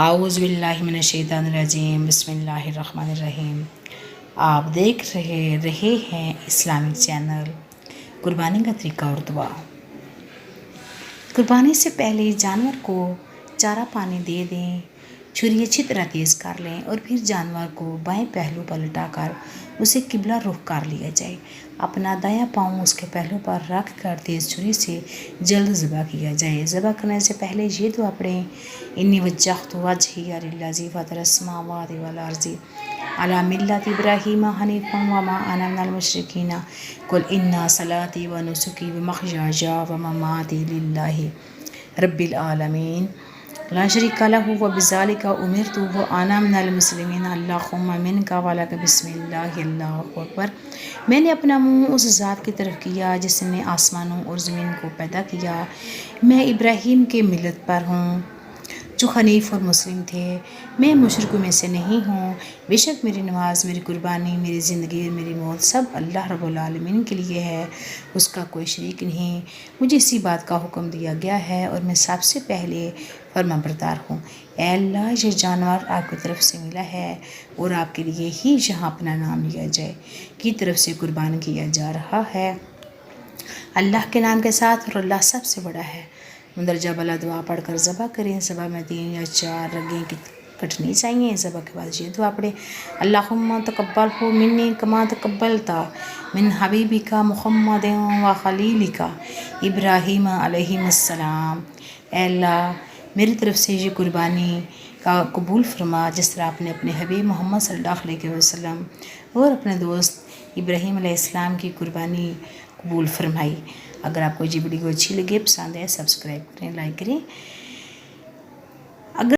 اعوذ باللہ من الشیطان الرجیم، بسم اللہ الرحمن الرحیم۔ آپ دیکھ رہے ہیں اسلامک چینل قربانی کا طریقہ اور دعا۔ قربانی سے پہلے جانور کو چارہ پانی دے دیں، چھری اچھی طرح تیز کر لیں اور پھر جانور کو بائیں پہلو پر لٹا کر اسے قبلہ رخ کر لیا جائے۔ اپنا دایاں پاؤں اس کے پہلو پر رکھ کر تیز چھری سے جلد ذبح کیا جائے۔ ذبح کرنے سے پہلے یہ دعا پڑھیں: انی وجہت وجہی للذی فطر السماوات والارض علی ملۃ ابراہیم حنیفا وما انا من المشرکین قل ان صلاتی ونسکی ومحیای ومماتی للہ رب العالمین لا شریک لہ وبذلک امرت وانا من المسلمین اللہم منک ولک بسم اللہ اللہ اکبر۔ میں نے اپنا منہ اس ذات کی طرف کیا جس نے آسمانوں اور زمین کو پیدا کیا۔ میں ابراہیم کے ملت پر ہوں جو حنیف اور مسلم تھے، میں مشرکوں میں سے نہیں ہوں۔ بے شک میری نماز، میری قربانی، میری زندگی اور میری موت سب اللہ رب العالمین کے لیے ہے، اس کا کوئی شریک نہیں۔ مجھے اسی بات کا حکم دیا گیا ہے اور میں سب سے پہلے فرما بردار ہوں۔ اے اللہ، یہ جانور آپ کی طرف سے ملا ہے اور آپ کے لیے ہی یہاں اپنا نام لیا جائے کی طرف سے قربان کیا جا رہا ہے، اللہ کے نام کے ساتھ، اور اللہ سب سے بڑا ہے۔ مندرجہ بالا دعا پڑھ کر ذبح کریں۔ ذبح میں 3 یا 4 رگیں کٹنی چاہیے۔ ذبح کے بعد یہ دعا پڑھیں: اللہم تقبلہ منی کما تقبلت من حبیبک محمد و خلیلک ابراہیم علیہ السلام۔ اے اللہ، میری طرف سے یہ قربانی کا قبول فرما جس طرح آپ نے اپنے حبیب محمد صلی اللہ علیہ وسلم اور اپنے دوست ابراہیم علیہ السلام کی قربانی قبول فرمائی۔ اگر آپ کو یہ ویڈیو اچھی لگے، پسند ہے، سبسکرائب کریں، لائک کریں۔